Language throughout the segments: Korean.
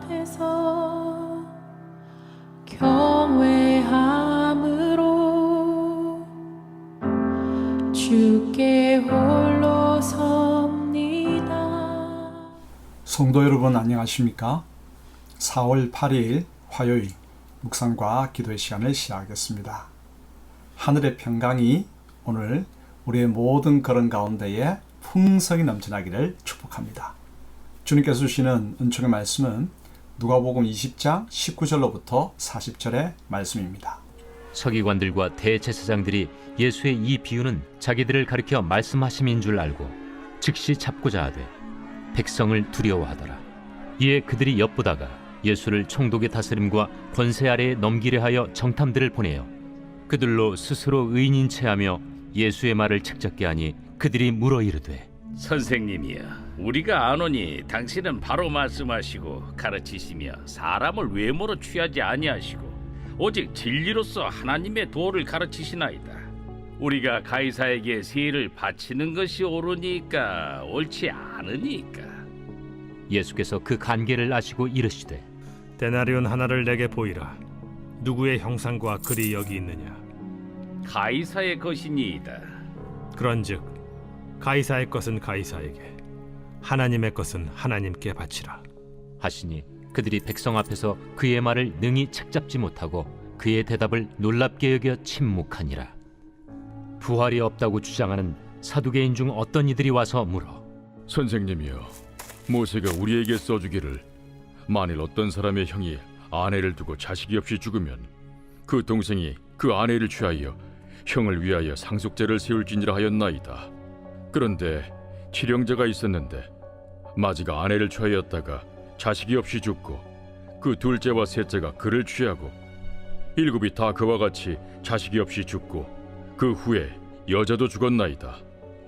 앞에서 경외함으로 주께 홀로 섭니다. 성도 여러분 안녕하십니까? 4월 8일 화요일 묵상과 기도의 시간을 시작하겠습니다. 하늘의 평강이 오늘 우리의 모든 걸음 가운데에 풍성이 넘쳐나기를 축복합니다. 주님께서 주시는 은총의 말씀은 누가복음 20장 19절로부터 40절의 말씀입니다. 서기관들과 대제사장들이 예수의 이 비유는 자기들을 가리켜 말씀하심인 줄 알고 즉시 잡고자 하되 백성을 두려워하더라. 이에 그들이 엿보다가 예수를 총독의 다스림과 권세 아래에 넘기려 하여 정탐들을 보내어 그들로 스스로 의인인 체하며 예수의 말을 책잡게 하니 그들이 물어 이르되 선생님이여, 우리가 아노니 당신은 바로 말씀하시고 가르치시며 사람을 외모로 취하지 아니하시고 오직 진리로서 하나님의 도를 가르치시나이다. 우리가 가이사에게 세를 바치는 것이 옳으니까 옳지 않으니까. 예수께서 그 간계를 아시고 이르시되 데나리온 하나를 내게 보이라. 누구의 형상과 글이 여기 있느냐? 가이사의 것이니이다. 그런즉 가이사의 것은 가이사에게, 하나님의 것은 하나님께 바치라. 하시니 그들이 백성 앞에서 그의 말을 능히 책잡지 못하고 그의 대답을 놀랍게 여겨 침묵하니라. 부활이 없다고 주장하는 사두개인 중 어떤 이들이 와서 물어 선생님이여, 모세가 우리에게 써주기를 만일 어떤 사람의 형이 아내를 두고 자식이 없이 죽으면 그 동생이 그 아내를 취하여 형을 위하여 상속제를 세울지니라 하였나이다. 그런데 칠형제가 있었는데 마지가 아내를 취하였다가 자식이 없이 죽고 그 둘째와 셋째가 그를 취하고 일곱이 다 그와 같이 자식이 없이 죽고 그 후에 여자도 죽었나이다.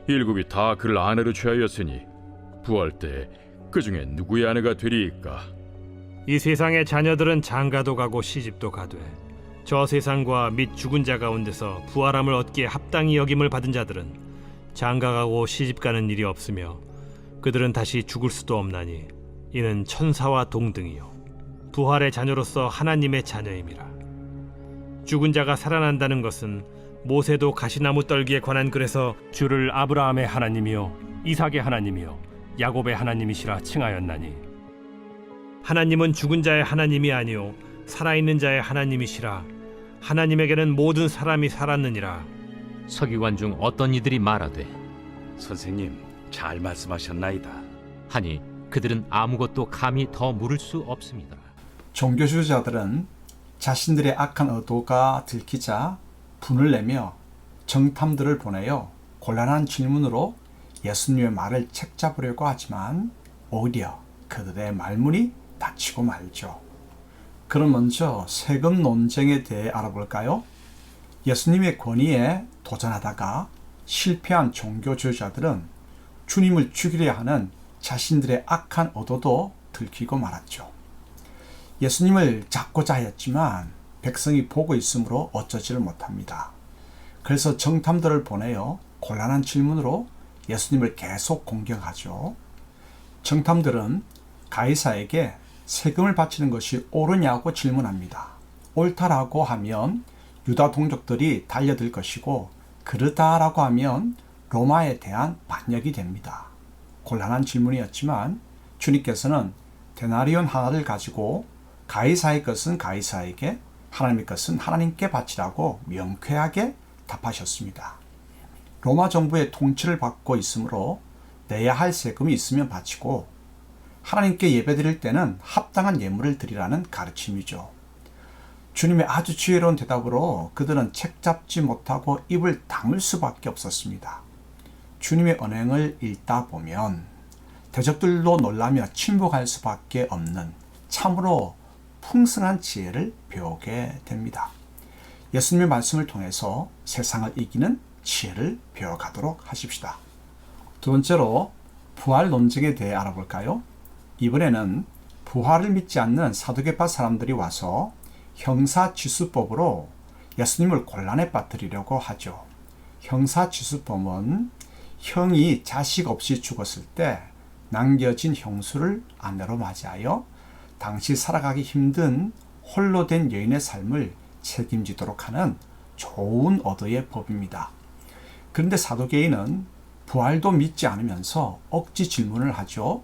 일곱이 다 그를 아내로 취하였으니 부활 때 그 중에 누구의 아내가 되리이까? 이 세상의 자녀들은 장가도 가고 시집도 가되 저 세상과 및 죽은 자 가운데서 부활함을 얻기에 합당히 여김을 받은 자들은 장가가고 시집가는 일이 없으며 그들은 다시 죽을 수도 없나니 이는 천사와 동등이요 부활의 자녀로서 하나님의 자녀임이라. 죽은 자가 살아난다는 것은 모세도 가시나무 떨기에 관한 글에서 주를 아브라함의 하나님이요 이삭의 하나님이요 야곱의 하나님이시라 칭하였나니, 하나님은 죽은 자의 하나님이 아니요 살아있는 자의 하나님이시라. 하나님에게는 모든 사람이 살았느니라. 서기관 중 어떤 이들이 말하되 선생님, 잘 말씀하셨나이다. 하니 그들은 아무것도 감히 더 물을 수 없습니다. 종교 지도자들은 자신들의 악한 의도가 들키자 분을 내며 정탐들을 보내어 곤란한 질문으로 예수님의 말을 책잡으려고 하지만 오히려 그들의 말문이 닫히고 말죠. 그럼 먼저 세금 논쟁에 대해 알아볼까요? 예수님의 권위에 도전하다가 실패한 종교 지도자들은 주님을 죽이려 하는 자신들의 악한 의도도 들키고 말았죠. 예수님을 잡고자 하였지만 백성이 보고 있으므로 어쩌지를 못합니다. 그래서 정탐들을 보내어 곤란한 질문으로 예수님을 계속 공격하죠. 정탐들은 가이사에게 세금을 바치는 것이 옳으냐고 질문합니다. 옳다라고 하면 유다 동족들이 달려들 것이고 그르다라고 하면 로마에 대한 반역이 됩니다. 곤란한 질문이었지만 주님께서는 데나리온 하나를 가지고 가이사의 것은 가이사에게, 하나님의 것은 하나님께 바치라고 명쾌하게 답하셨습니다. 로마 정부의 통치를 받고 있으므로 내야 할 세금이 있으면 바치고 하나님께 예배드릴 때는 합당한 예물을 드리라는 가르침이죠. 주님의 아주 지혜로운 대답으로 그들은 책잡지 못하고 입을 다물 수밖에 없었습니다. 주님의 언행을 읽다 보면 대적들도 놀라며 침묵할 수밖에 없는 참으로 풍성한 지혜를 배우게 됩니다. 예수님의 말씀을 통해서 세상을 이기는 지혜를 배워가도록 하십시다. 두 번째로 부활 논쟁에 대해 알아볼까요? 이번에는 부활을 믿지 않는 사두개파 사람들이 와서 형사지수법으로 예수님을 곤란에 빠뜨리려고 하죠. 형사지수법은 형이 자식 없이 죽었을 때 남겨진 형수를 아내로 맞이하여 당시 살아가기 힘든 홀로 된 여인의 삶을 책임지도록 하는 좋은 어도의 법입니다. 그런데 사도계인은 부활도 믿지 않으면서 억지 질문을 하죠.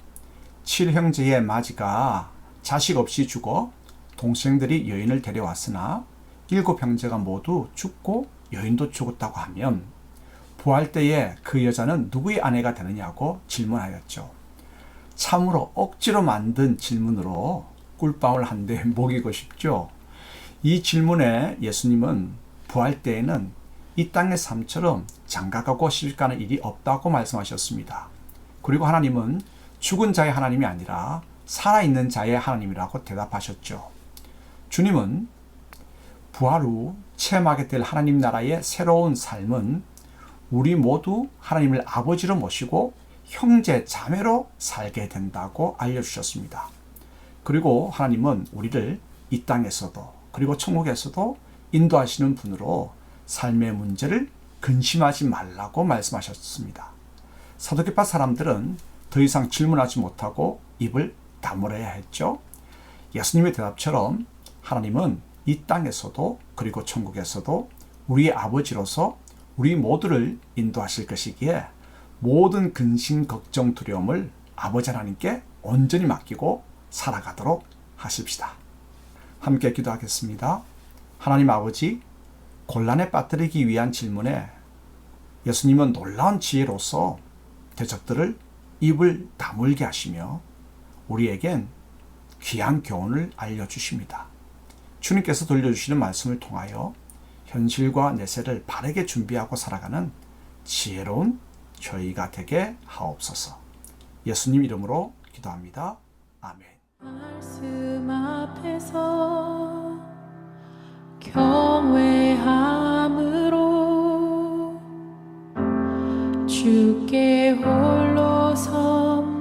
7형제의 마지가 자식 없이 죽어 동생들이 여인을 데려왔으나 7형제가 모두 죽고 여인도 죽었다고 하면 부활 때에 그 여자는 누구의 아내가 되느냐고 질문하였죠. 참으로 억지로 만든 질문으로 꿀밤을 한 대 먹이고 싶죠. 이 질문에 예수님은 부활 때에는 이 땅의 삶처럼 장가가고 시집가는 일이 없다고 말씀하셨습니다. 그리고 하나님은 죽은 자의 하나님이 아니라 살아있는 자의 하나님이라고 대답하셨죠. 주님은 부활 후 체험하게 될 하나님 나라의 새로운 삶은 우리 모두 하나님을 아버지로 모시고 형제 자매로 살게 된다고 알려주셨습니다. 그리고 하나님은 우리를 이 땅에서도 그리고 천국에서도 인도하시는 분으로 삶의 문제를 근심하지 말라고 말씀하셨습니다. 사도계파 사람들은 더 이상 질문하지 못하고 입을 다물어야 했죠. 예수님의 대답처럼 하나님은 이 땅에서도 그리고 천국에서도 우리의 아버지로서 우리 모두를 인도하실 것이기에 모든 근심, 걱정, 두려움을 아버지 하나님께 온전히 맡기고 살아가도록 하십시다. 함께 기도하겠습니다. 하나님 아버지, 곤란에 빠뜨리기 위한 질문에 예수님은 놀라운 지혜로서 대적들을 입을 다물게 하시며 우리에겐 귀한 교훈을 알려주십니다. 주님께서 들려주시는 말씀을 통하여 현실과 내세를 바르게 준비하고 살아가는 지혜로운 저희가 되게 하옵소서. 예수님 이름으로 기도합니다. 아멘. 말씀 앞에서 경외함으로 주께 홀로 섬